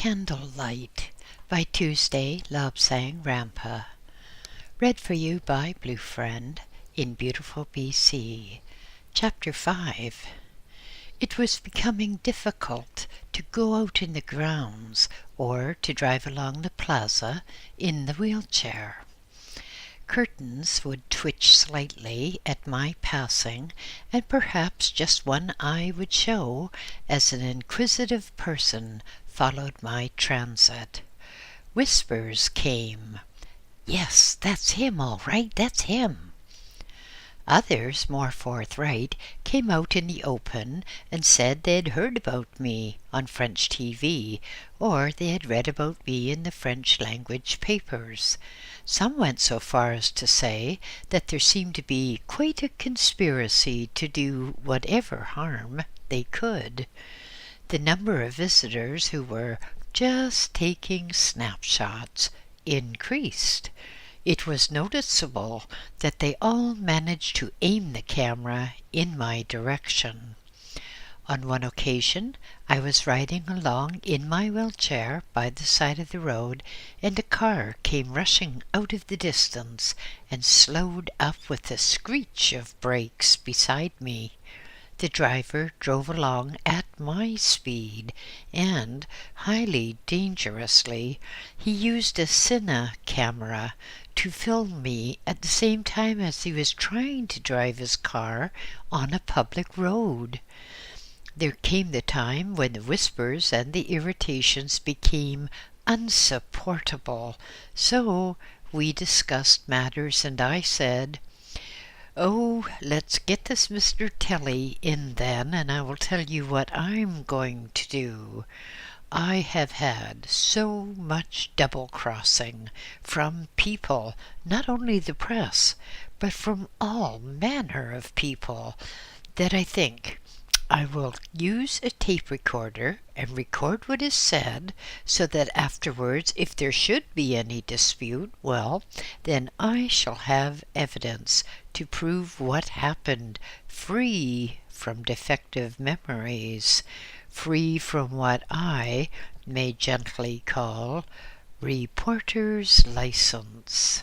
Candlelight by Tuesday Lobsang Rampa. Read for you by BlueFriend in beautiful BC. Chapter 5. It was becoming difficult to go out in the grounds or to drive along the plaza in the wheelchair. Curtains would twitch slightly at my passing, and perhaps just one eye would show as an inquisitive person followed my transit. Whispers came. "Yes, that's him, all right, that's him." Others, more forthright, came out in the open and said they had heard about me on French TV, or they had read about me in the French language papers. Some went so far as to say that there seemed to be quite a conspiracy to do whatever harm they could. The number of visitors who were just taking snapshots increased. It was noticeable that they all managed to aim the camera in my direction. On one occasion, I was riding along in my wheelchair by the side of the road, and a car came rushing out of the distance and slowed up with a screech of brakes beside me. The driver drove along at my speed, and, highly dangerously, he used a Cine camera to film me at the same time as he was trying to drive his car on a public road. There came the time when the whispers and the irritations became unsupportable, so we discussed matters, and I said, "Oh, let's get this Mr. Telly in then, and I will tell you what I'm going to do. I have had so much double-crossing from people, not only the press, but from all manner of people, that I think I will use a tape recorder and record what is said, so that afterwards, if there should be any dispute, well, then I shall have evidence to prove what happened, free from defective memories, free from what I may gently call reporter's license."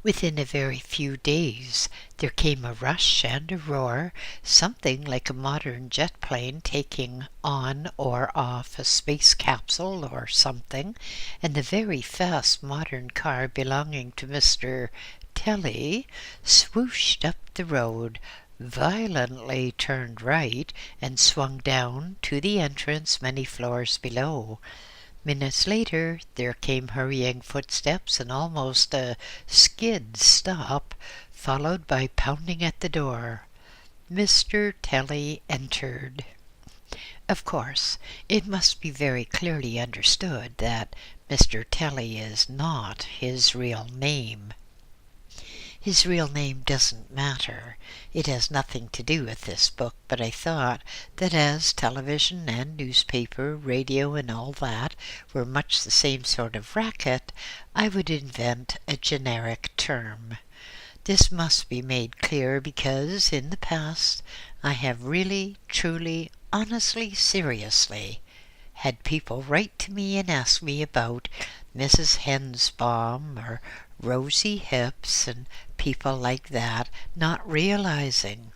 Within a very few days there came a rush and a roar, something like a modern jet plane taking on or off a space capsule or something, and the very fast modern car belonging to Mr. Telly swooshed up the road, violently turned right, and swung down to the entrance many floors below. Minutes later, there came hurrying footsteps and almost a skid stop, followed by pounding at the door. Mr. Telly entered. Of course, it must be very clearly understood that Mr. Telly is not his real name. His real name doesn't matter. It has nothing to do with this book, but I thought that as television and newspaper, radio and all that were much the same sort of racket, I would invent a generic term. This must be made clear because in the past I have really, truly, honestly, seriously had people write to me and ask me about Mrs. Hensbaum or Rosy Hips and people like that, not realizing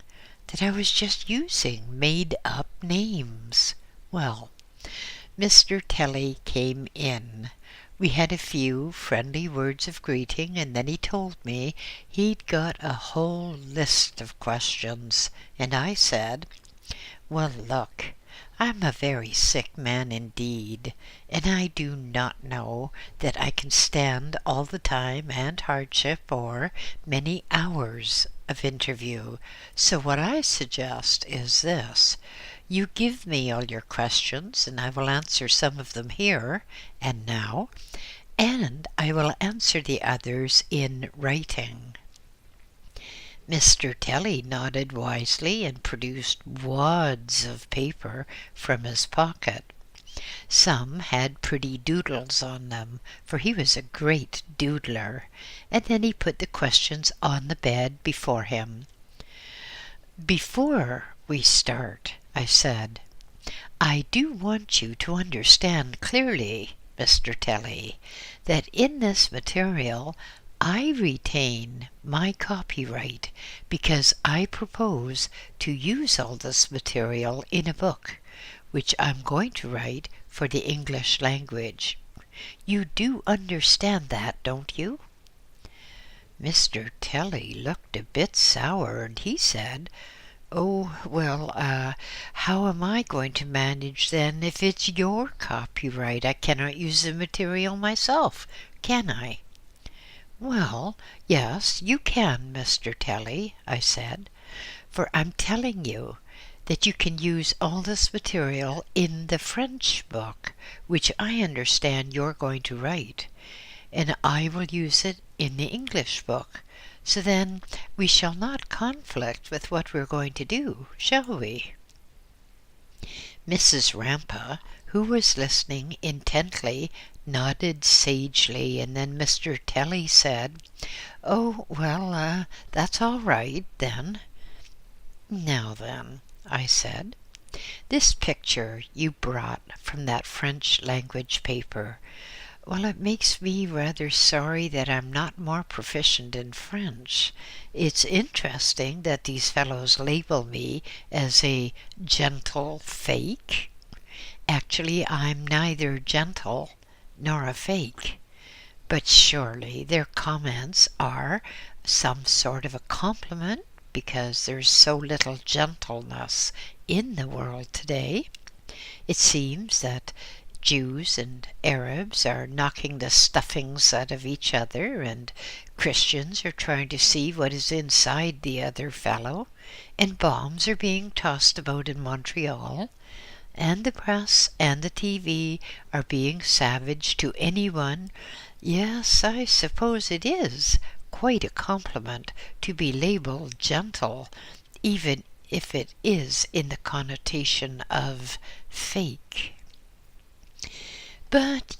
that I was just using made-up names. Well, Mr. Telly came in. We had a few friendly words of greeting, and then he told me he'd got a whole list of questions, and I said, "Well, look, I'm a very sick man indeed, and I do not know that I can stand all the time and hardship or many hours of interview. So what I suggest is this. You give me all your questions, and I will answer some of them here and now, and I will answer the others in writing." Mr. Telly nodded wisely and produced wads of paper from his pocket. Some had pretty doodles on them, for he was a great doodler, and then he put the questions on the bed before him. "Before we start," I said, I do want you to understand clearly, Mr. Telly, that in this material I retain my copyright because I propose to use all this material in a book, which I'm going to write for the English language. You do understand that, don't you?" Mr. Telly looked a bit sour, and he said, "Oh, well, how am I going to manage then if it's your copyright? I cannot use the material myself, can I?" "Well, yes, you can, Mr. Telly," I said, "for I'm telling you that you can use all this material in the French book, which I understand you're going to write, and I will use it in the English book. So then we shall not conflict with what we're going to do, shall we?" Mrs. Rampa, who was listening intently, nodded sagely, and then Mr. Telly said, "Oh, well, that's all right, then." "Now then," I said, "this picture you brought from that French language paper, well, it makes me rather sorry that I'm not more proficient in French. It's interesting that these fellows label me as a gentle fake. Actually, I'm neither gentle nor a fake. But surely their comments are some sort of a compliment because there's so little gentleness in the world today. It seems that Jews and Arabs are knocking the stuffings out of each other, and Christians are trying to see what is inside the other fellow, and bombs are being tossed about in Montreal, and the press and the TV are being savage to anyone. Yes, I suppose it is quite a compliment to be labeled gentle, even if it is in the connotation of fake. But,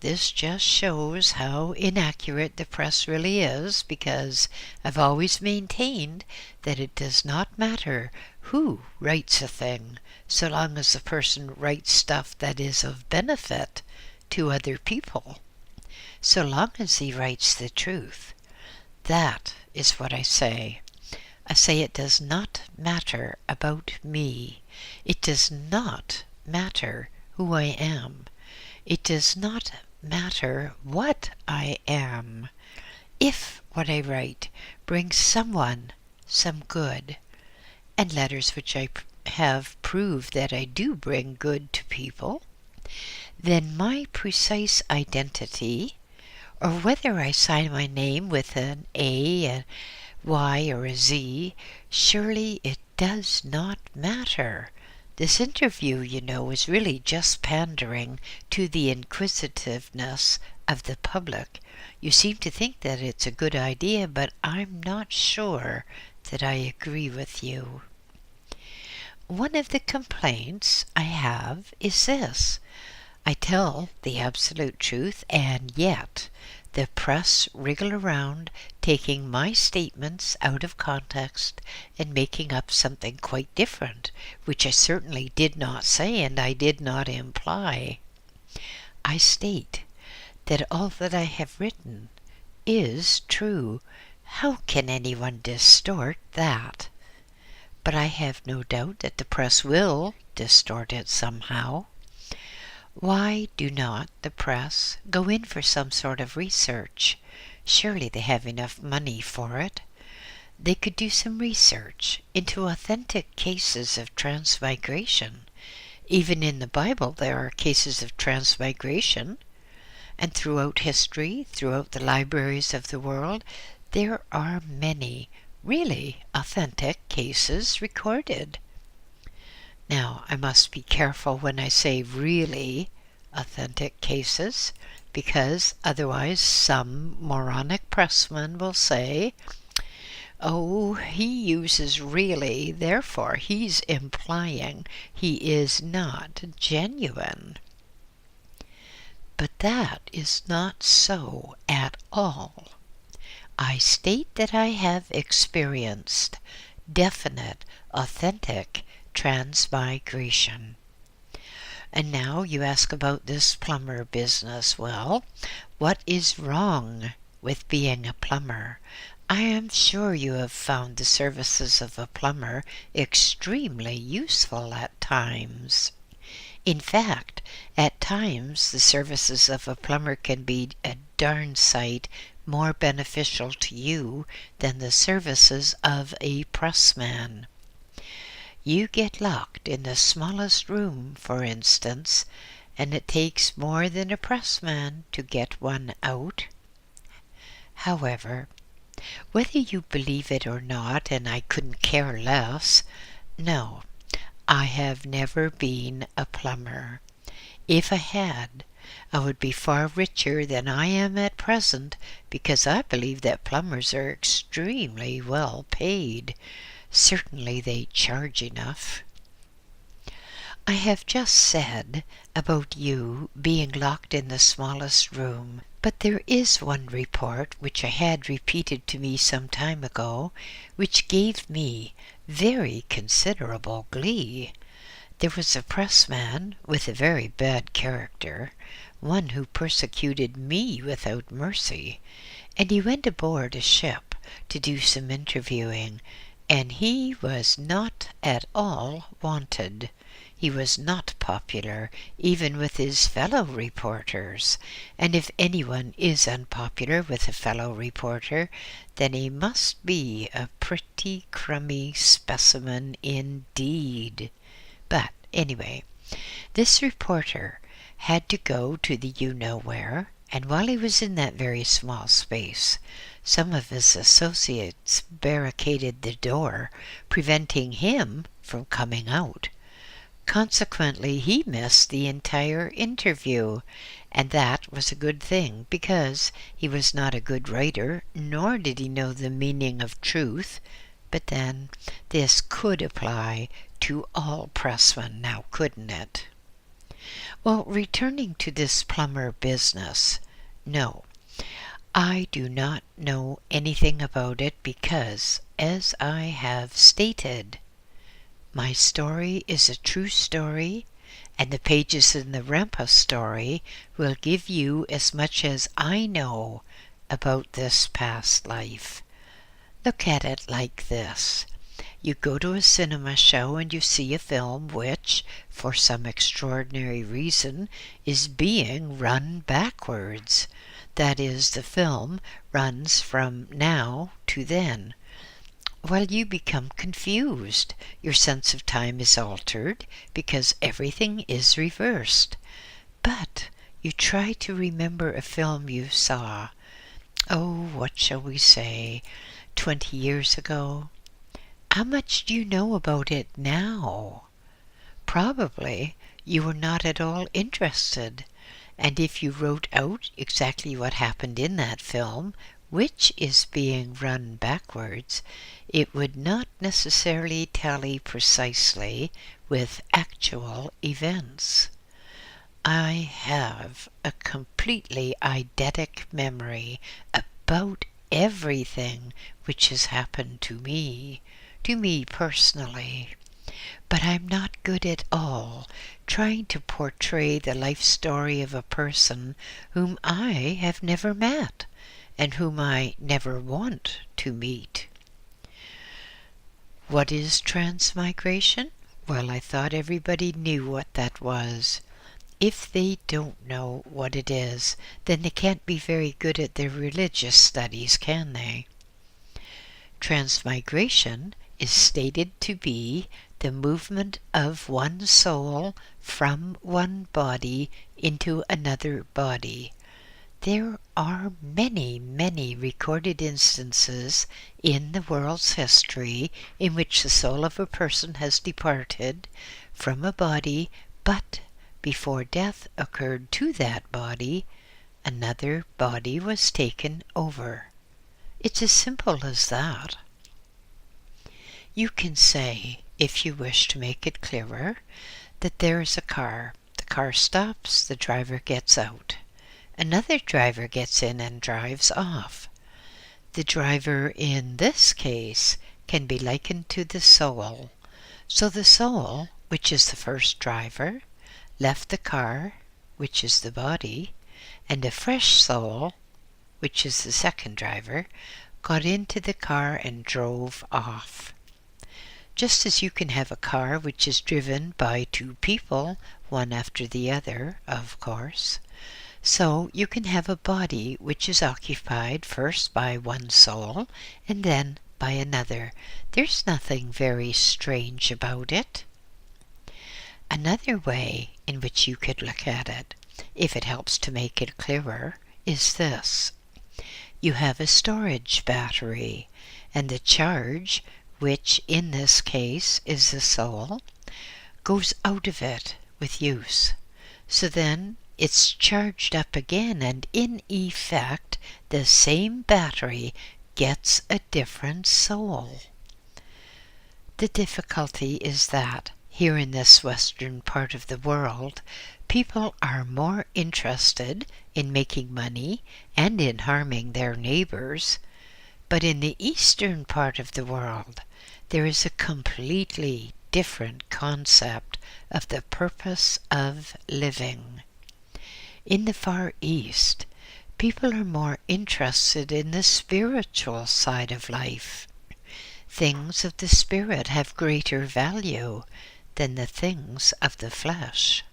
this just shows how inaccurate the press really is, because I've always maintained that it does not matter who writes a thing, so long as the person writes stuff that is of benefit to other people. So long as he writes the truth. That is what I say. I say it does not matter about me. It does not matter who I am. It does not matter what I am. If what I write brings someone some good, and letters which I have prove that I do bring good to people, then my precise identity, or whether I sign my name with an A, Y, or a Z, surely it does not matter. This interview, is really just pandering to the inquisitiveness of the public. You seem to think that it's a good idea, but I'm not sure that I agree with you. One of the complaints I have is this: I tell the absolute truth, and yet the press wriggle around, taking my statements out of context and making up something quite different, which I certainly did not say and I did not imply. I state that all that I have written is true. How can anyone distort that? But I have no doubt that the press will distort it somehow. Why do not the press go in for some sort of research? Surely they have enough money for it. They could do some research into authentic cases of transmigration. Even in the Bible there are cases of transmigration, and throughout history, throughout the libraries of the world, there are many really authentic cases recorded. Now, I must be careful when I say really authentic cases, because otherwise some moronic pressman will say, "Oh, he uses really, therefore he's implying he is not genuine." But that is not so at all. I state that I have experienced definite, authentic transmigration. And now you ask about this plumber business. Well, what is wrong with being a plumber? I am sure you have found the services of a plumber extremely useful at times. In fact, at times the services of a plumber can be a darn sight more beneficial to you than the services of a pressman. You get locked in the smallest room, for instance, and it takes more than a pressman to get one out. However, whether you believe it or not, and I couldn't care less, no, I have never been a plumber. If I had, I would be far richer than I am at present, because I believe that plumbers are extremely well paid. Certainly they charge enough. I have just said about you being locked in the smallest room, but there is one report which I had repeated to me some time ago, which gave me very considerable glee. There was a pressman with a very bad character, one who persecuted me without mercy, and he went aboard a ship to do some interviewing, and he was not at all wanted. He was not popular, even with his fellow reporters, and if anyone is unpopular with a fellow reporter, then he must be a pretty crummy specimen indeed. But anyway, this reporter had to go to the you-know-where, and while he was in that very small space, some of his associates barricaded the door, preventing him from coming out. Consequently, he missed the entire interview, and that was a good thing, because he was not a good writer, nor did he know the meaning of truth. But then, this could apply to all pressmen now, couldn't it? Well, returning to this plumber business, no, I do not know anything about it because, as I have stated, my story is a true story, and the pages in the Rampa story will give you as much as I know about this past life. Look at it like this. You go to a cinema show and you see a film which, for some extraordinary reason, is being run backwards. That is, the film runs from now to then. Well, you become confused. Your sense of time is altered because everything is reversed. But you try to remember a film you saw, what shall we say, 20 years ago. How much do you know about it now? Probably you were not at all interested, and if you wrote out exactly what happened in that film, which is being run backwards, it would not necessarily tally precisely with actual events. I have a completely eidetic memory about everything which has happened to me personally. But I'm not good at all trying to portray the life story of a person whom I have never met, and whom I never want to meet. What is transmigration? Well, I thought everybody knew what that was. If they don't know what it is, then they can't be very good at their religious studies, can they? Transmigration is stated to be the movement of one soul from one body into another body. There are many, many recorded instances in the world's history in which the soul of a person has departed from a body, but before death occurred to that body, another body was taken over. It's as simple as that. You can say, if you wish to make it clearer, that there is a car. The car stops, the driver gets out. Another driver gets in and drives off. The driver in this case can be likened to the soul. So the soul, which is the first driver, left the car, which is the body, and a fresh soul, which is the second driver, got into the car and drove off. Just as you can have a car which is driven by two people, one after the other, of course, so you can have a body which is occupied first by one soul and then by another. There's nothing very strange about it. Another way in which you could look at it, if it helps to make it clearer, is this. You have a storage battery, and the charge, which in this case is the soul, goes out of it with use. So then it's charged up again, and in effect the same battery gets a different soul. The difficulty is that here in this western part of the world, people are more interested in making money and in harming their neighbors. But in the eastern part of the world, there is a completely different concept of the purpose of living. In the Far East, people are more interested in the spiritual side of life. Things of the spirit have greater value than the things of the flesh.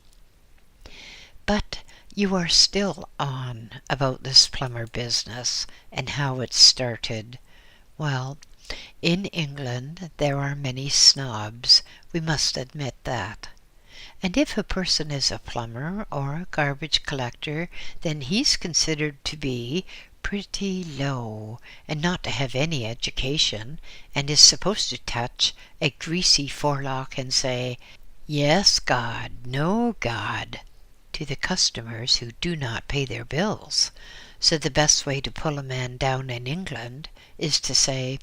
But you are still on about this plumber business and how it started. Well, in England there are many snobs, we must admit that. And if a person is a plumber or a garbage collector, then he's considered to be pretty low and not to have any education, and is supposed to touch a greasy forelock and say, "Yes, God, no God," to the customers who do not pay their bills. So the best way to pull a man down in England is to say,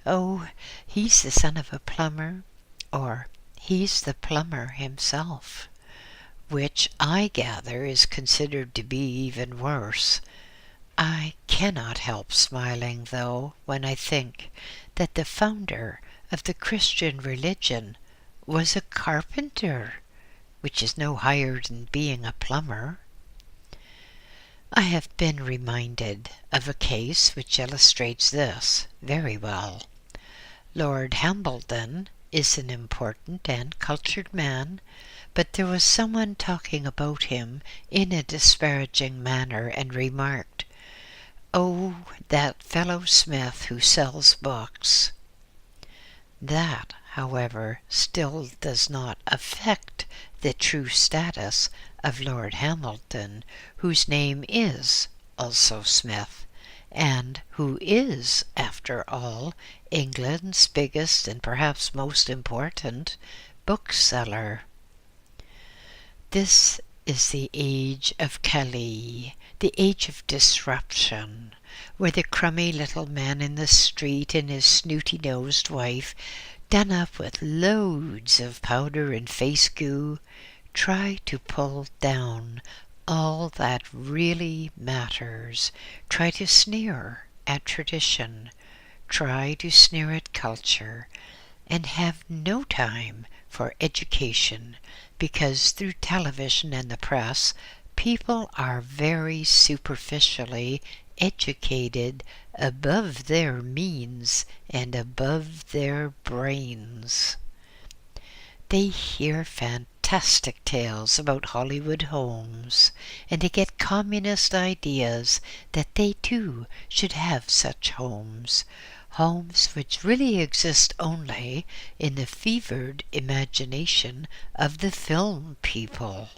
"Oh, he's the son of a plumber," or "he's the plumber himself," which I gather is considered to be even worse. I cannot help smiling, though, when I think that the founder of the Christian religion was a carpenter, which is no higher than being a plumber. I have been reminded of a case which illustrates this very well. Lord Hambledon is an important and cultured man, but there was someone talking about him in a disparaging manner and remarked, "Oh, that fellow Smith who sells books." That, however, still does not affect the true status of Lord Hambledon, whose name is also Smith, and who is, after all, England's biggest and perhaps most important bookseller. This is the age of Kali, the age of disruption, where the crummy little man in the street and his snooty-nosed wife, done up with loads of powder and face goo, try to pull down all that really matters, try to sneer at tradition, try to sneer at culture, and have no time for education, because through television and the press, people are very superficially educated above their means and above their brains. They hear fantastic tales about Hollywood homes, and they get communist ideas that they too should have such homes, homes which really exist only in the fevered imagination of the film people.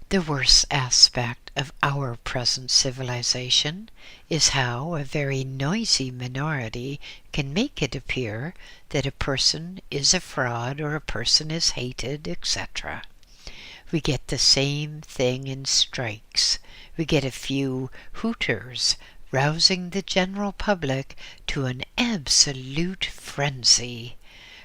The worst aspect of our present civilization is how a very noisy minority can make it appear that a person is a fraud or a person is hated, etc. We get the same thing in strikes. We get a few hooters rousing the general public to an absolute frenzy.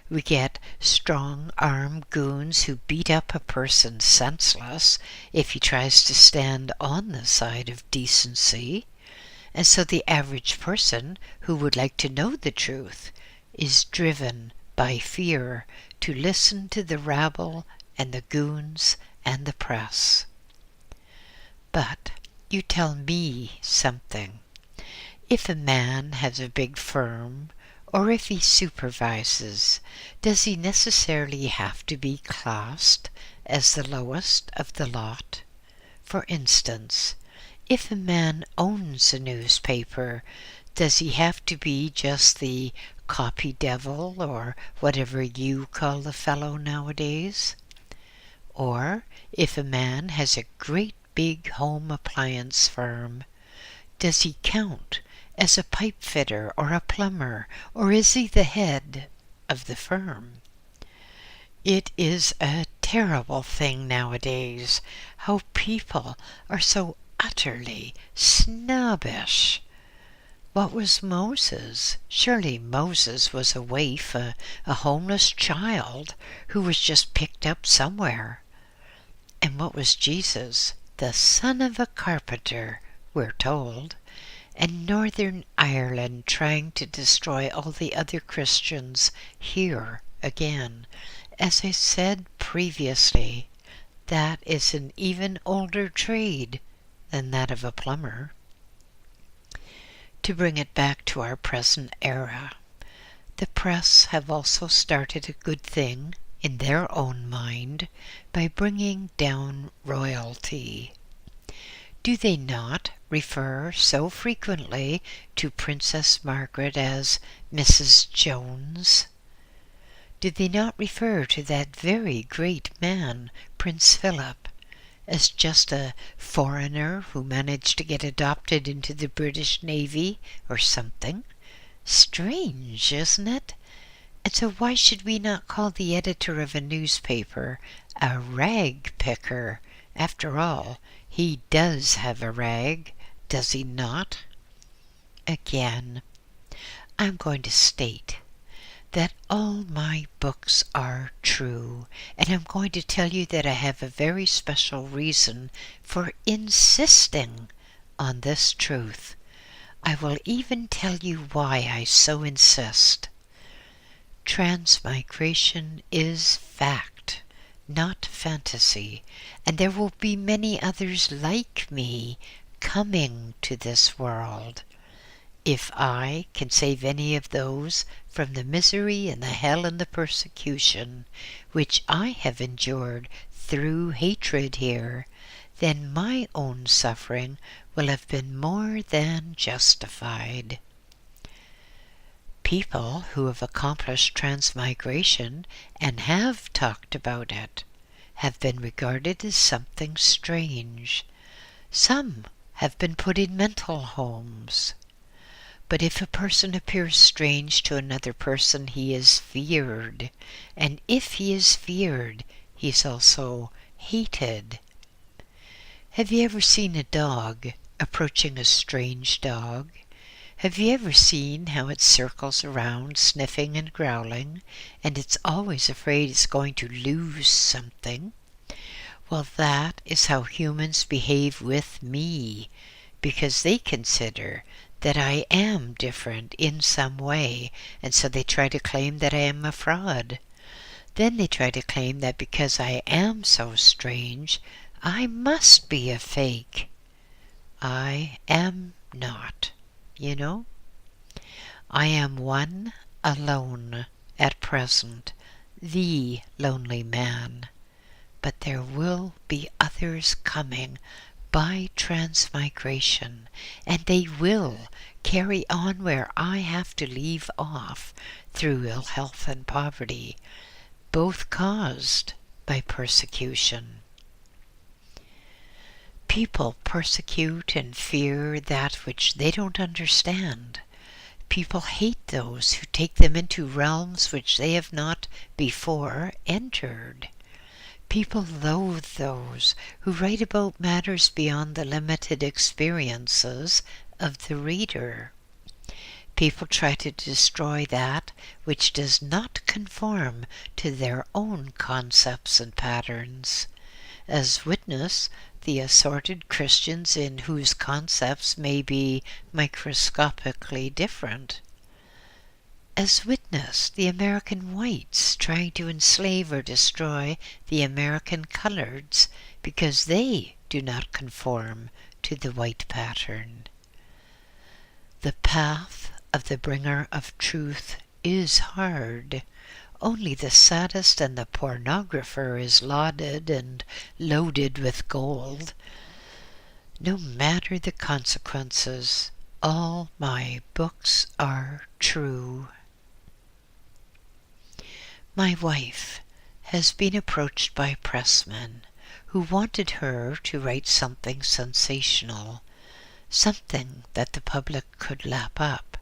We get strong-armed goons who beat up a person senseless if he tries to stand on the side of decency. And so the average person who would like to know the truth is driven by fear to listen to the rabble and the goons and the press. But you tell me something. If a man has a big firm, or if he supervises, does he necessarily have to be classed as the lowest of the lot? For instance, if a man owns a newspaper, does he have to be just the copy devil, or whatever you call the fellow nowadays? Or if a man has a great big home appliance firm, does he count as a pipe fitter or a plumber, or is he the head of the firm? It is a terrible thing nowadays how people are so utterly snobbish. What was Moses? Surely Moses was a waif, a homeless child who was just picked up somewhere. And what was Jesus? The son of a carpenter, we're told, and Northern Ireland trying to destroy all the other Christians here again. As I said previously, that is an even older trade than that of a plumber. To bring it back to our present era, the press have also started a good thing in their own mind by bringing down royalty. Do they not refer so frequently to Princess Margaret as Mrs. Jones? Do they not refer to that very great man, Prince Philip, as just a foreigner who managed to get adopted into the British Navy or something? Strange, isn't it? And so why should we not call the editor of a newspaper a rag picker? After all, he does have a rag, does he not? Again, I'm going to state that all my books are true, and I'm going to tell you that I have a very special reason for insisting on this truth. I will even tell you why I so insist. Transmigration is fact, not fantasy, and there will be many others like me coming to this world. If I can save any of those from the misery and the hell and the persecution which I have endured through hatred here, then my own suffering will have been more than justified. People who have accomplished transmigration and have talked about it have been regarded as something strange. Some have been put in mental homes. But if a person appears strange to another person, he is feared. And if he is feared, he is also hated. Have you ever seen a dog approaching a strange dog? Have you ever seen how it circles around, sniffing and growling, and it's always afraid it's going to lose something? Well, that is how humans behave with me, because they consider that I am different in some way, and so they try to claim that I am a fraud. Then they try to claim that because I am so strange, I must be a fake. I am not, you know. I am one alone at present, the lonely man. But there will be others coming by transmigration, and they will carry on where I have to leave off through ill health and poverty, both caused by persecution. People persecute and fear that which they don't understand. People hate those who take them into realms which they have not before entered. People loathe those who write about matters beyond the limited experiences of the reader. People try to destroy that which does not conform to their own concepts and patterns. As witness the assorted Christians in whose concepts may be microscopically different. as witness the American whites trying to enslave or destroy the American coloreds because they do not conform to the white pattern. The path of the bringer of truth is hard. Only the saddest and the pornographer is lauded and loaded with gold. No matter the consequences, all my books are true. My wife has been approached by pressmen who wanted her to write something sensational, something that the public could lap up.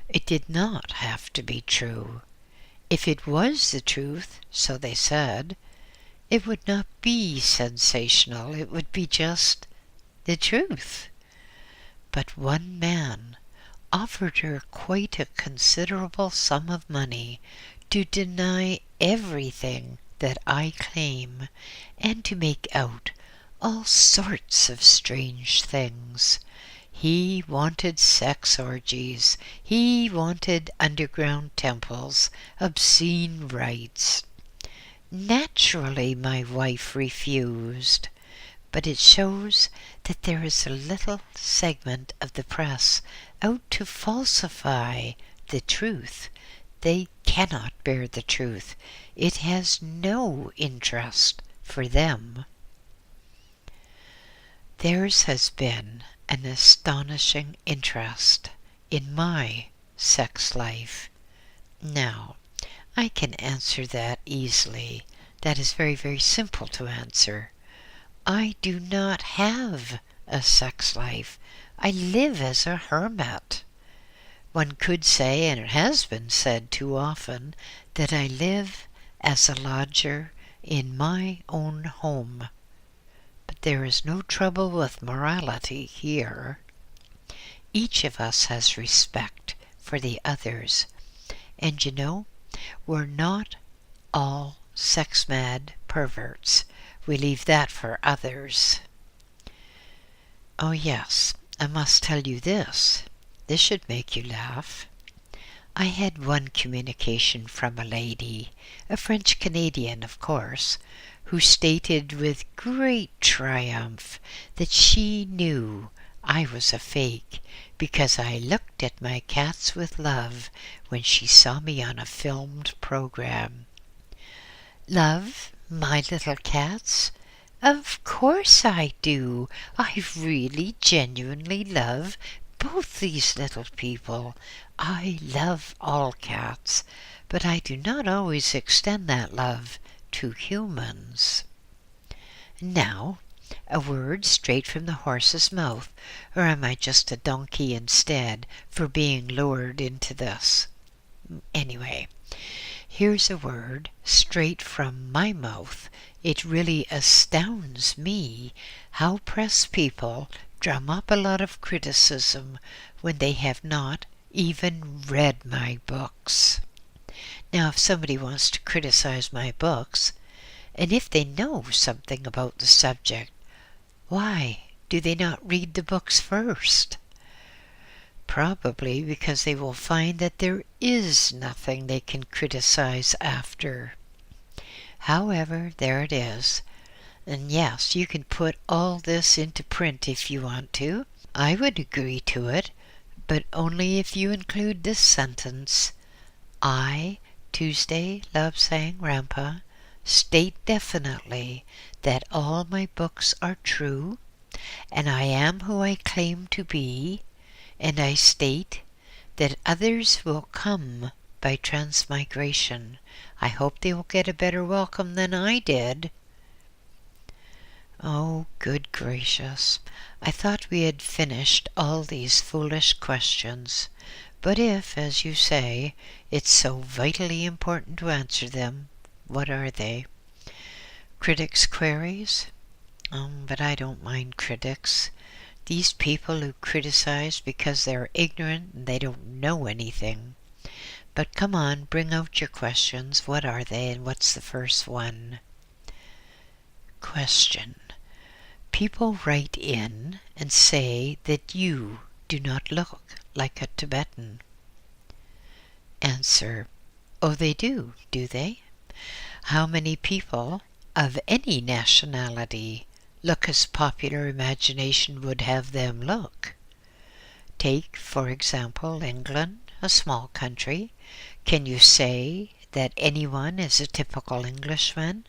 It did not have to be true. If it was the truth, so they said, it would not be sensational, it would be just the truth. But one man offered her quite a considerable sum of money to deny everything that I claim and to make out all sorts of strange things. He wanted sex orgies, he wanted underground temples, obscene rites. Naturally, my wife refused, but it shows that there is a little segment of the press out to falsify the truth. They cannot bear the truth. It has no interest for them. Theirs has been an astonishing interest in my sex life. Now, I can answer that easily. That is very, very simple to answer. I do not have a sex life. I live as a hermit. One could say, and it has been said too often, that I live as a lodger in my own home. But there is no trouble with morality here. Each of us has respect for the others. And you know, we're not all sex-mad perverts. We leave that for others. Oh yes, I must tell you this. This should make you laugh. I had one communication from a lady, a French-Canadian, of course, who stated with great triumph that she knew I was a fake because I looked at my cats with love when she saw me on a filmed program. Love my little cats? Of course I do. I really, genuinely love both these little people. I love all cats, but I do not always extend that love to humans. Now, a word straight from the horse's mouth, or am I just a donkey instead for being lured into this? Anyway, here's a word straight from my mouth. It really astounds me how press people drum up a lot of criticism when they have not even read my books. Now, if somebody wants to criticize my books, and if they know something about the subject, why do they not read the books first? Probably because they will find that there is nothing they can criticize after. However, there it is. And yes, you can put all this into print if you want to. I would agree to it, but only if you include this sentence. I, Tuesday Love Sang Rampa, state definitely that all my books are true, and I am who I claim to be, and I state that others will come by transmigration. I hope they will get a better welcome than I did. Oh, good gracious, I thought we had finished all these foolish questions, but if, as you say, it's so vitally important to answer them, what are they? Critics' queries? But I don't mind critics. These people who criticize because they're ignorant and they don't know anything. But come on, bring out your questions. What are they, and what's the first one? Question. People write in and say that you do not look like a Tibetan. Answer: oh, they do they? How many people of any nationality look as popular imagination would have them look? Take, for example, England, a small country. Can you say that anyone is a typical Englishman?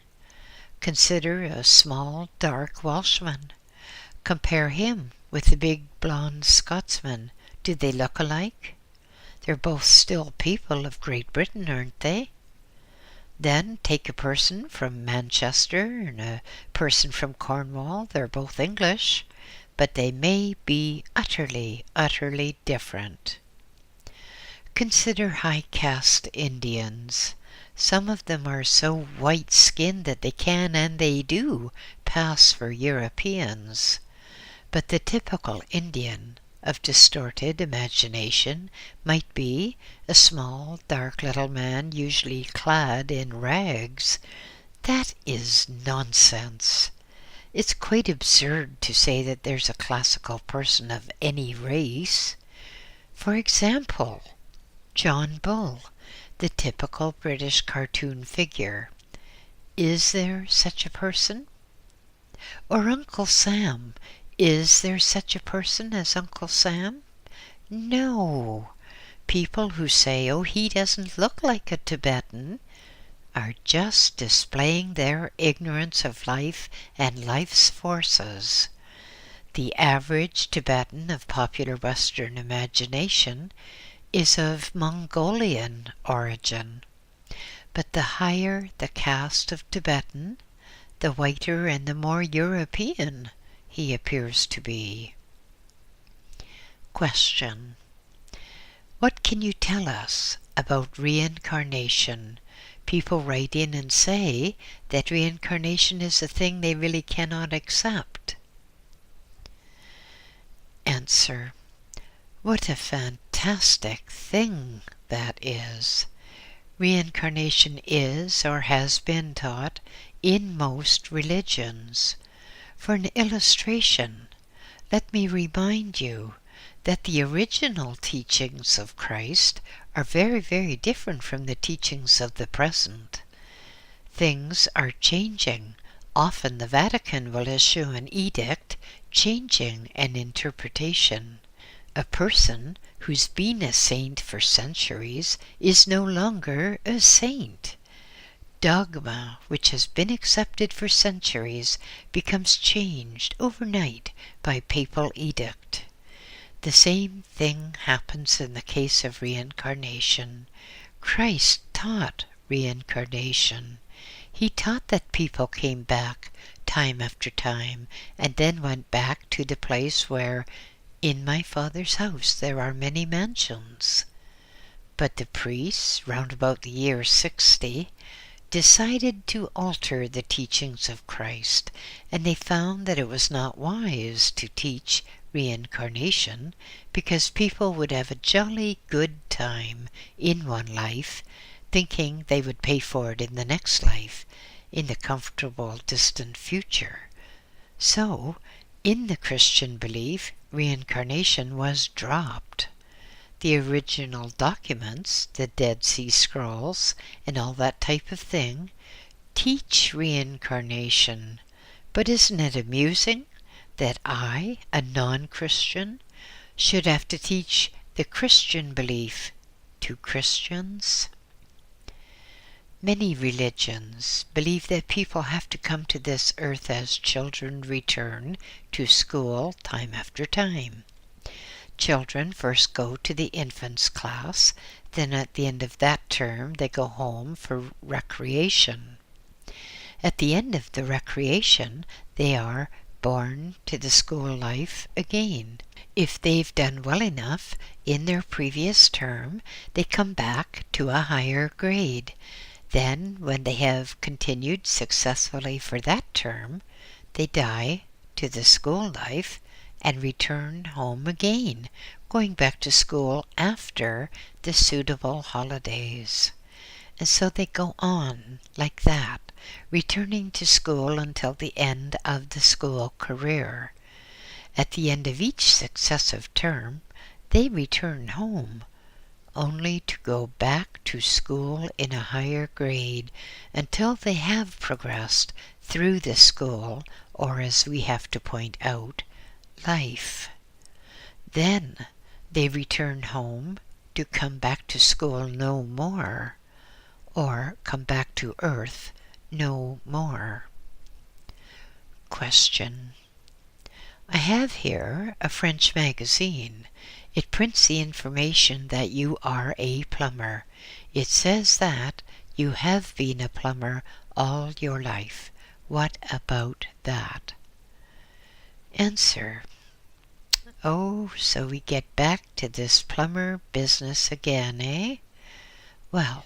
Consider a small, dark Welshman. Compare him with the big, blonde Scotsman. Do they look alike? They're both still people of Great Britain, aren't they? Then take a person from Manchester and a person from Cornwall. They're both English, but they may be utterly, utterly different. Consider high caste Indians. Some of them are so white-skinned that they can, and they do, pass for Europeans. But the typical Indian of distorted imagination might be a small, dark little man, usually clad in rags. That is nonsense. It's quite absurd to say that there's a classical person of any race. For example, John Bull, the typical British cartoon figure. Is there such a person? Or Uncle Sam. Is there such a person as Uncle Sam? No. People who say, oh, he doesn't look like a Tibetan, are just displaying their ignorance of life and life's forces. The average Tibetan of popular Western imagination is of Mongolian origin. But the higher the caste of Tibetan, the whiter and the more European he appears to be. Question: what can you tell us about reincarnation? People write in and say that reincarnation is a thing they really cannot accept. Answer: what a fantastic thing that is. Reincarnation is or has been taught in most religions. For an illustration, let me remind you that the original teachings of Christ are very, very different from the teachings of the present. Things are changing. Often the Vatican will issue an edict changing an interpretation. A person who's been a saint for centuries is no longer a saint. Dogma, which has been accepted for centuries, becomes changed overnight by papal edict. The same thing happens in the case of reincarnation. Christ taught reincarnation. He taught that people came back time after time and then went back to the place where, in my Father's house there are many mansions. But the priests, round about the year 60, decided to alter the teachings of Christ, and they found that it was not wise to teach reincarnation because people would have a jolly good time in one life, thinking they would pay for it in the next life, in the comfortable distant future. So, in the Christian belief, reincarnation was dropped. The original documents, the Dead Sea Scrolls, and all that type of thing, teach reincarnation. But isn't it amusing that I, a non-Christian, should have to teach the Christian belief to Christians? Many religions believe that people have to come to this earth as children return to school time after time. Children first go to the infants class, then at the end of that term they go home for recreation. At the end of the recreation, they are born to the school life again. If they've done well enough in their previous term, they come back to a higher grade. Then, when they have continued successfully for that term, they die to the school life and return home again, going back to school after the suitable holidays. And so they go on like that, returning to school until the end of the school career. At the end of each successive term, they return home, only to go back to school in a higher grade until they have progressed through the school, or as we have to point out, life. Then they return home to come back to school no more, or come back to earth no more. Question. I have here a French magazine. It prints the information that you are a plumber. It says that you have been a plumber all your life. What about that? Answer. Oh, so we get back to this plumber business again, eh? Well,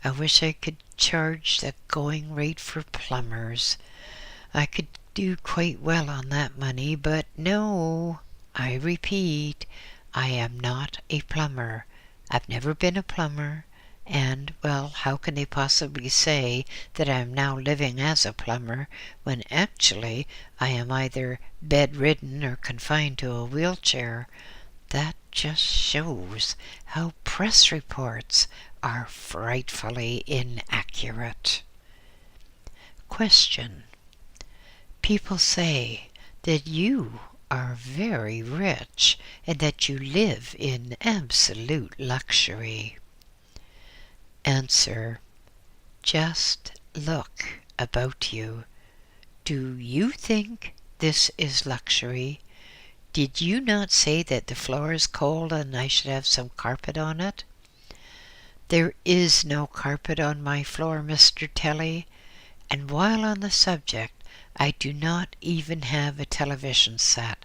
I wish I could charge the going rate for plumbers. I could do quite well on that money, but no, I repeat, I am not a plumber. I've never been a plumber, and, well, how can they possibly say that I am now living as a plumber when actually I am either bedridden or confined to a wheelchair? That just shows how press reports are frightfully inaccurate. Question. People say that you are very rich and that you live in absolute luxury. Answer. Just look about you. Do you think this is luxury? Did you not say that the floor is cold and I should have some carpet on it? There is no carpet on my floor, Mr. Telly, and while on the subject, I do not even have a television set,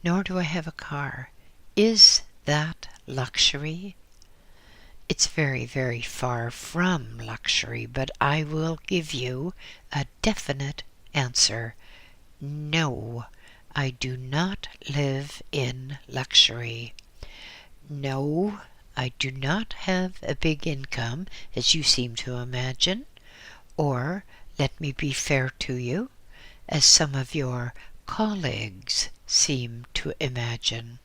nor do I have a car. Is that luxury? It's very, very far from luxury, but I will give you a definite answer. No, I do not live in luxury. No, I do not have a big income, as you seem to imagine, or, let me be fair to you, as some of your colleagues seem to imagine.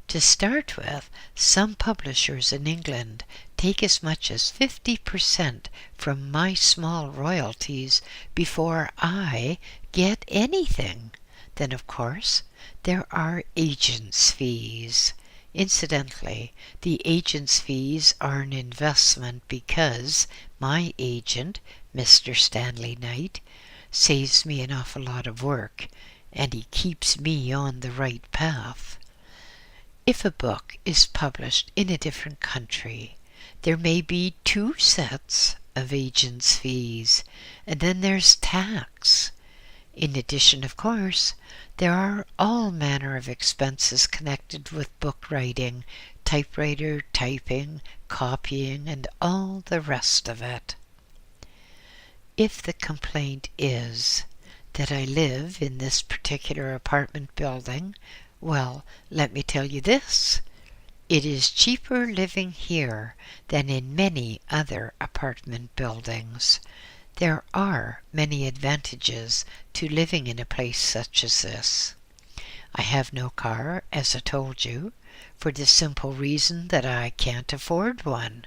To start with, some publishers in England take as much as 50% from my small royalties before I get anything. Then, of course, there are agents' fees. Incidentally, the agent's fees are an investment because my agent, Mr. Stanley Knight, saves me an awful lot of work, and he keeps me on the right path. If a book is published in a different country, there may be 2 sets of agent's fees, and then there's tax. In addition, of course, there are all manner of expenses connected with book writing, typewriter, typing, copying, and all the rest of it. If the complaint is that I live in this particular apartment building, well, let me tell you this. It is cheaper living here than in many other apartment buildings. There are many advantages to living in a place such as this. I have no car, as I told you, for the simple reason that I can't afford one.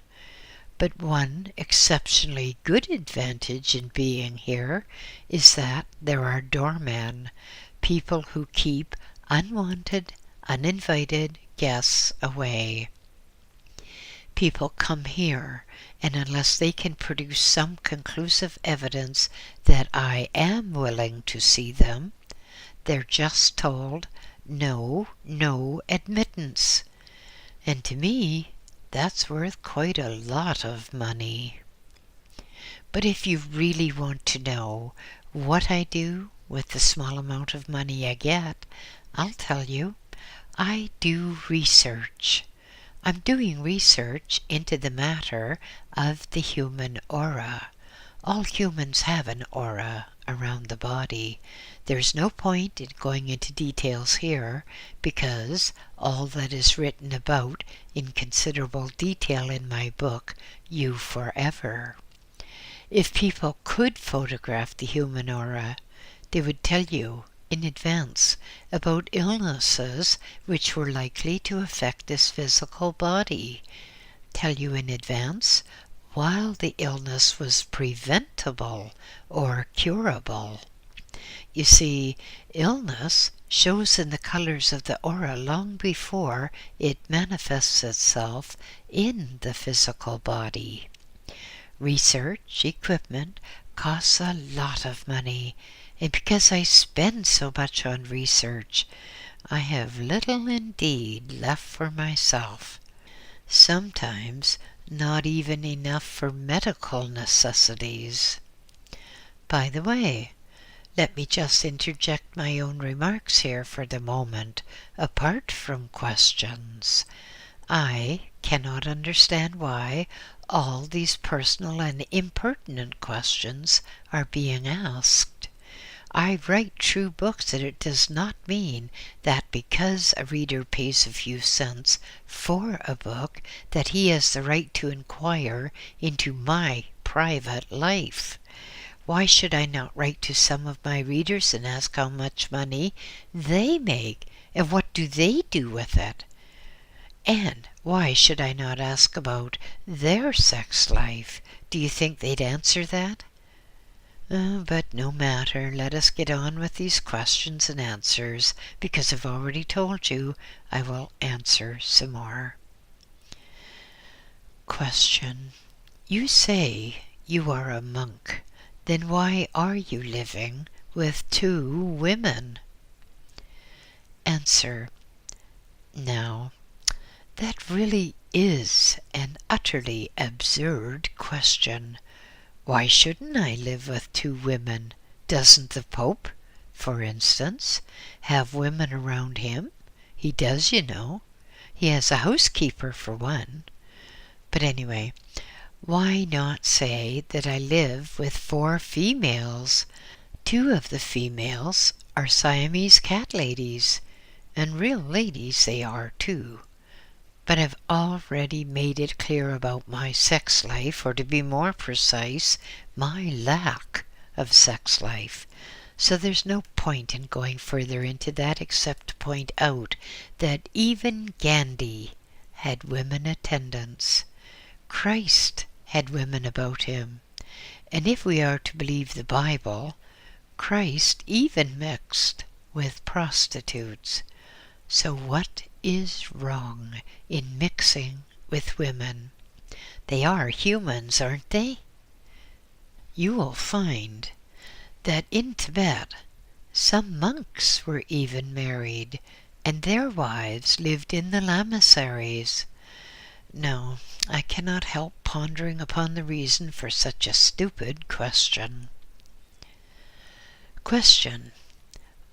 But one exceptionally good advantage in being here is that there are doormen, people who keep unwanted, uninvited guests away. People come here, and unless they can produce some conclusive evidence that I am willing to see them, they're just told, no admittance. And to me, that's worth quite a lot of money. But if you really want to know what I do with the small amount of money I get, I'll tell you. I do research. I'm doing research into the matter of the human aura. All humans have an aura around the body. There's no point in going into details here, because all that is written about in considerable detail in my book, You Forever. If people could photograph the human aura, they would tell you in advance about illnesses which were likely to affect this physical body. tell you in advance while the illness was preventable or curable. You see, illness shows in the colors of the aura long before it manifests itself in the physical body. Research, equipment costs a lot of money, and because I spend so much on research, I have little indeed left for myself. Sometimes not even enough for medical necessities. By the way, let me just interject my own remarks here for the moment, apart from questions. I cannot understand why all these personal and impertinent questions are being asked. I write true books, and it does not mean that because a reader pays a few cents for a book that he has the right to inquire into my private life. Why should I not write to some of my readers and ask how much money they make and what do they do with it? And why should I not ask about their sex life? Do you think they'd answer that? But no matter, let us get on with these questions and answers, because I've already told you I will answer some more. Question. You say you are a monk. Then why are you living with 2 women? Answer. Now, that really is an utterly absurd question. Why shouldn't I live with 2 women? Doesn't the Pope, for instance, have women around him? He does, you know. He has a housekeeper for one. But anyway, why not say that I live with 4 females? 2 of the females are Siamese cat ladies, and real ladies they are too. But I've already made it clear about my sex life, or to be more precise, my lack of sex life. So there's no point in going further into that except to point out that even Gandhi had women attendants. Christ had women about him. And if we are to believe the Bible, Christ even mixed with prostitutes. So what is wrong in mixing with women? They are humans, aren't they? You will find that in Tibet some monks were even married, and their wives lived in the lamassaries. No, I cannot help pondering upon the reason for such a stupid question. Question.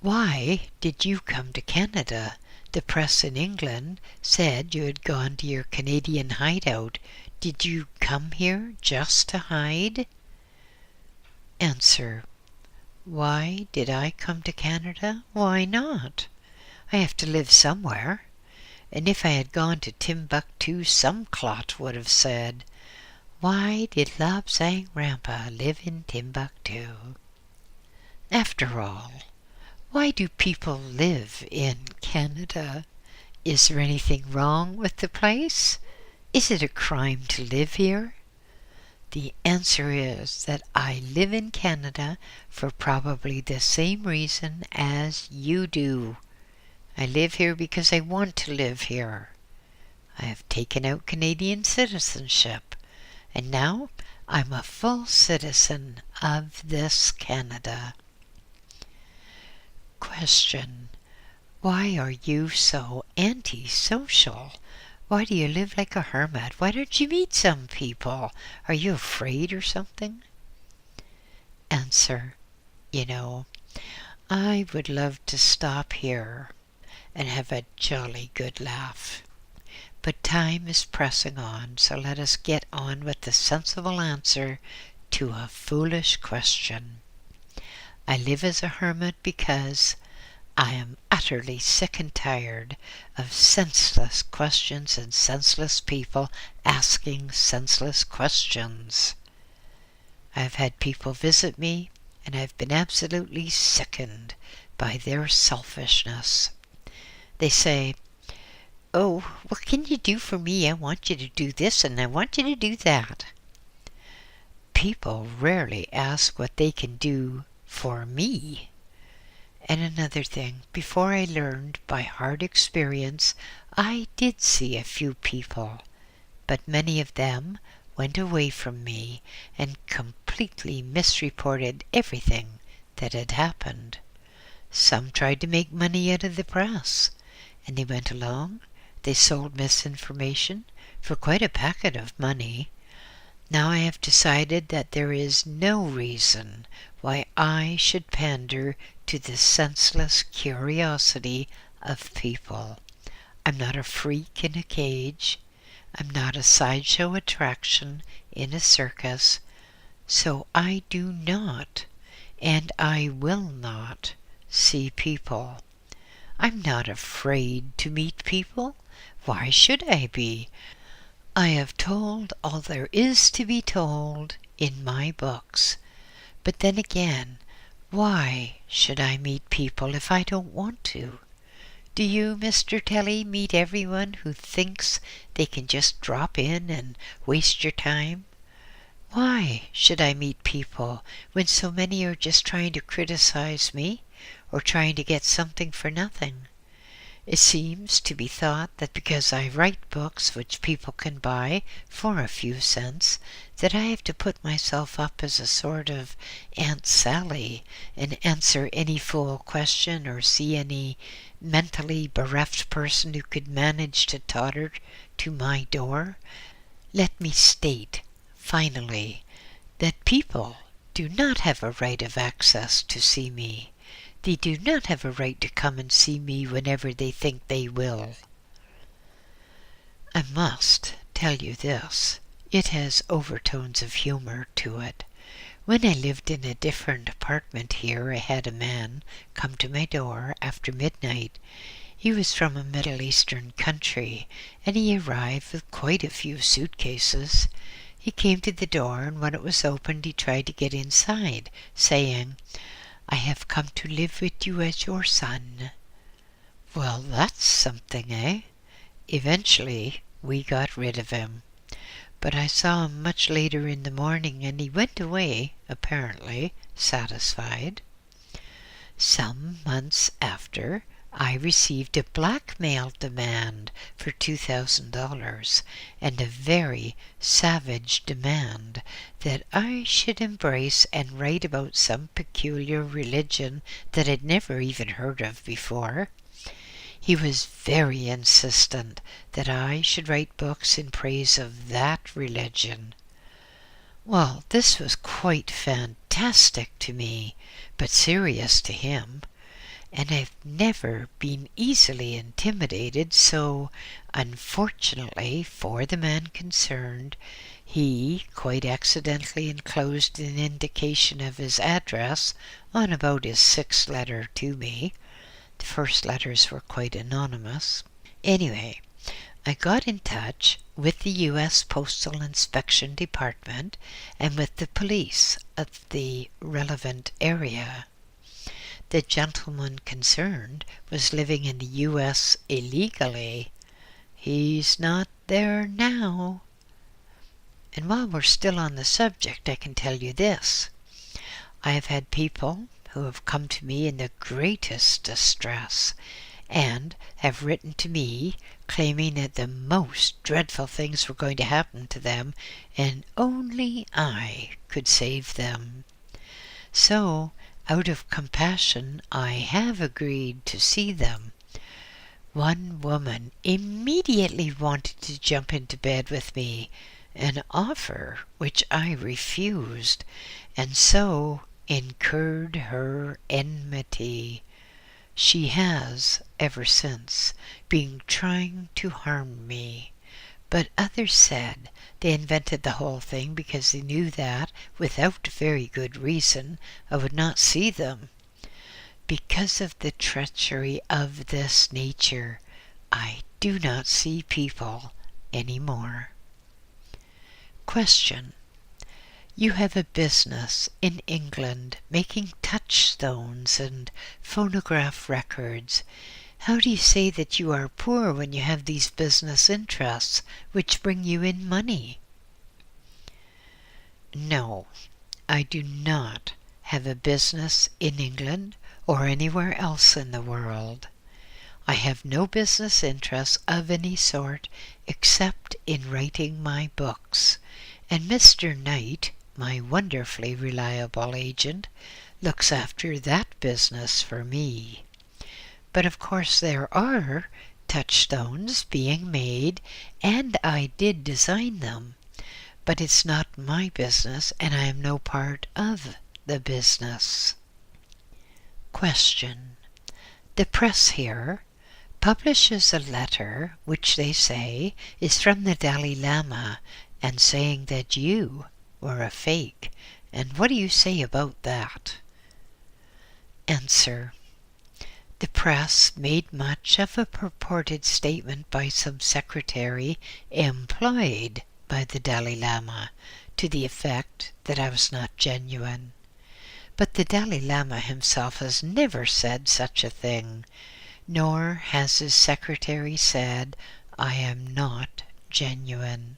Why did you come to Canada? The press in England said you had gone to your Canadian hideout. Did you come here just to hide? Answer. Why did I come to Canada? Why not? I have to live somewhere. And if I had gone to Timbuktu, some clot would have said, why did Lobsang Rampa live in Timbuktu? After all, why do people live in Canada? Is there anything wrong with the place? Is it a crime to live here? The answer is that I live in Canada for probably the same reason as you do. I live here because I want to live here. I have taken out Canadian citizenship, and now I'm a full citizen of this Canada. Question. Why are you so antisocial? Why do you live like a hermit? Why don't you meet some people? Are you afraid or something? Answer. You know, I would love to stop here and have a jolly good laugh. But time is pressing on, so let us get on with the sensible answer to a foolish question. I live as a hermit because I am utterly sick and tired of senseless questions and senseless people asking senseless questions. I've had people visit me, and I've been absolutely sickened by their selfishness. They say, "Oh, what can you do for me? I want you to do this and I want you to do that." People rarely ask what they can do for me. And another thing, before I learned by hard experience, I did see a few people, but many of them went away from me and completely misreported everything that had happened. Some tried to make money out of the press, and they went along. They sold misinformation for quite a packet of money. Now I have decided that there is no reason why I should pander to the senseless curiosity of people. I'm not a freak in a cage. I'm not a sideshow attraction in a circus. So I do not, and I will not, see people. I'm not afraid to meet people. Why should I be? I have told all there is to be told in my books. But then again, why should I meet people if I don't want to? Do you, Mr. Telly, meet everyone who thinks they can just drop in and waste your time? Why should I meet people when so many are just trying to criticize me or trying to get something for nothing? It seems to be thought that because I write books which people can buy for a few cents, that I have to put myself up as a sort of Aunt Sally and answer any fool question or see any mentally bereft person who could manage to totter to my door. Let me state, finally, that people do not have a right of access to see me. They do not have a right to come and see me whenever they think they will. I must tell you this. It has overtones of humor to it. When I lived in a different apartment here, I had a man come to my door after midnight. He was from a Middle Eastern country, and he arrived with quite a few suitcases. He came to the door, and when it was opened, he tried to get inside, saying, "I have come to live with you as your son." Well, that's something, eh? Eventually, we got rid of him. But I saw him much later in the morning, and he went away, apparently, satisfied. Some months after, I received a blackmail demand for $2,000, and a very savage demand that I should embrace and write about some peculiar religion that I'd never even heard of before. He was very insistent that I should write books in praise of that religion. Well, this was quite fantastic to me, but serious to him, and I've never been easily intimidated, so, unfortunately for the man concerned, he quite accidentally enclosed an indication of his address on about his sixth letter to me. The first letters were quite anonymous. Anyway, I got in touch with the U.S. Postal Inspection Department and with the police of the relevant area. The gentleman concerned was living in the U.S. illegally. He's not there now. And while we're still on the subject, I can tell you this. I have had people who have come to me in the greatest distress and have written to me claiming that the most dreadful things were going to happen to them and only I could save them. So, out of compassion, I have agreed to see them. One woman immediately wanted to jump into bed with me, an offer which I refused, and so incurred her enmity. She has, ever since, been trying to harm me. But others said they invented the whole thing because they knew that, without very good reason, I would not see them. Because of the treachery of this nature, I do not see people any more. Question. You have a business in England making touchstones and phonograph records. How do you say that you are poor when you have these business interests which bring you in money? No, I do not have a business in England or anywhere else in the world. I have no business interests of any sort except in writing my books, and Mr. Knight, my wonderfully reliable agent, looks after that business for me. But of course there are touchstones being made, and I did design them, but it's not my business, and I am no part of the business. Question. The press here publishes a letter which they say is from the Dalai Lama and saying that you were a fake. And what do you say about that? Answer. The press made much of a purported statement by some secretary employed by the Dalai Lama to the effect that I was not genuine. But the Dalai Lama himself has never said such a thing, nor has his secretary said I am not genuine.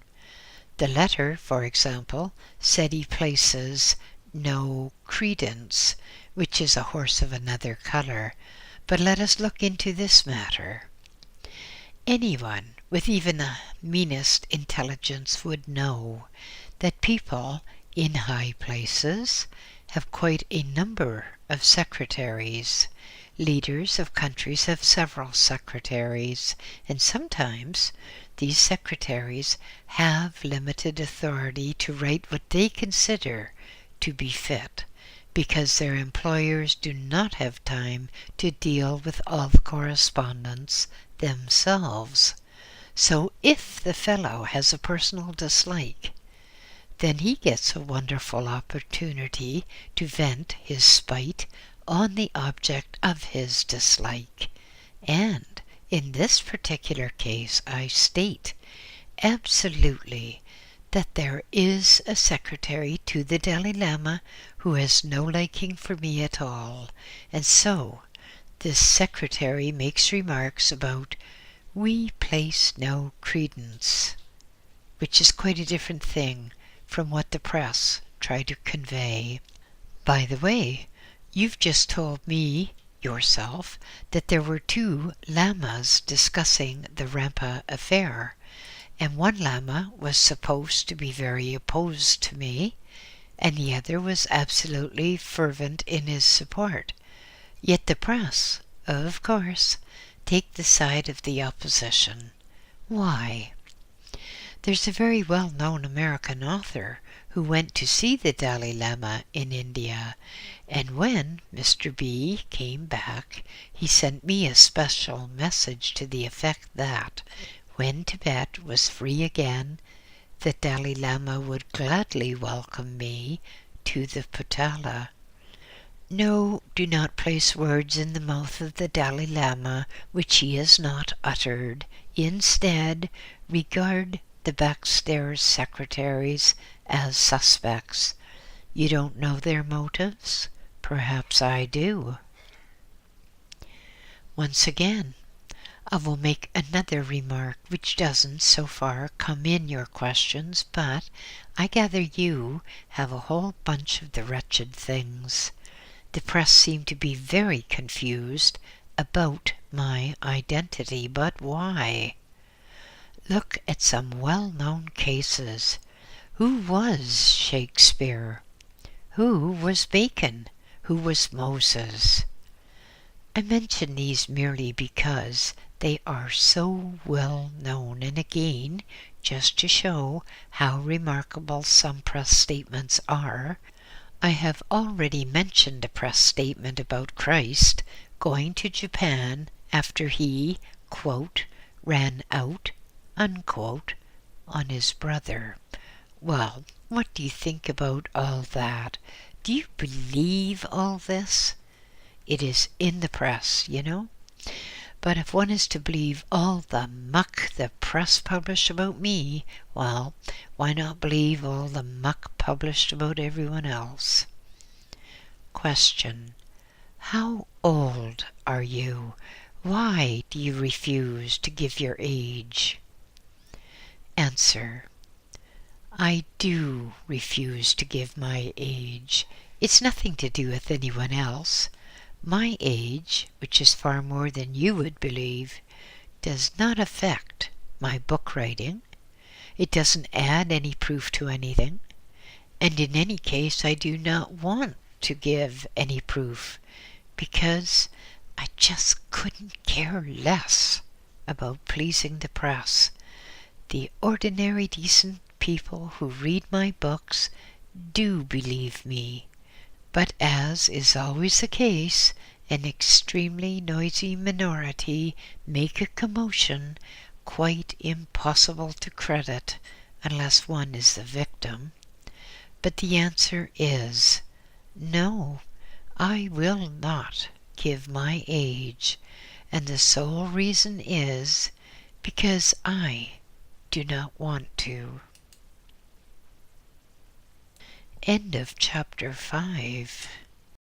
The letter, for example, said he places no credence, which is a horse of another color. But let us look into this matter. Anyone with even the meanest intelligence would know that people in high places have quite a number of secretaries. Leaders of countries have several secretaries, and sometimes these secretaries have limited authority to write what they consider to be fit, because their employers do not have time to deal with all the correspondence themselves. So if the fellow has a personal dislike, then he gets a wonderful opportunity to vent his spite on the object of his dislike. And in this particular case, I state absolutely that there is a secretary to the Dalai Lama who has no liking for me at all, and so this secretary makes remarks about we place no credence, which is quite a different thing from what the press try to convey. By the way, you've just told me yourself that there were 2 lamas discussing the Rampa affair, and one lama was supposed to be very opposed to me, and the other was absolutely fervent in his support. Yet the press, of course, take the side of the opposition. Why? There's a very well-known American author who went to see the Dalai Lama in India, and when Mr. B came back, he sent me a special message to the effect that when Tibet was free again, the Dalai Lama would gladly welcome me to the Potala. No, do not place words in the mouth of the Dalai Lama which he has not uttered. Instead, regard the backstairs secretaries as suspects. You don't know their motives? Perhaps I do. Once again, I will make another remark which doesn't so far come in your questions, but I gather you have a whole bunch of the wretched things. The press seem to be very confused about my identity, but why? Look at some well-known cases. Who was Shakespeare? Who was Bacon? Who was Moses? I mention these merely because they are so well known, and again, just to show how remarkable some press statements are, I have already mentioned a press statement about Christ going to Japan after he, quote, ran out, unquote, on his brother. Well, what do you think about all that? Do you believe all this? It is in the press, you know. But if one is to believe all the muck the press publish about me, well, why not believe all the muck published about everyone else? Question. How old are you? Why do you refuse to give your age? Answer: I do refuse to give my age. It's nothing to do with anyone else. My age, which is far more than you would believe, does not affect my book writing. It doesn't add any proof to anything. And in any case, I do not want to give any proof, because I just couldn't care less about pleasing the press. The ordinary decent people who read my books do believe me, but as is always the case, an extremely noisy minority make a commotion quite impossible to credit unless one is the victim. But the answer is no, I will not give my age, and the sole reason is because I do not want to. End of chapter 5.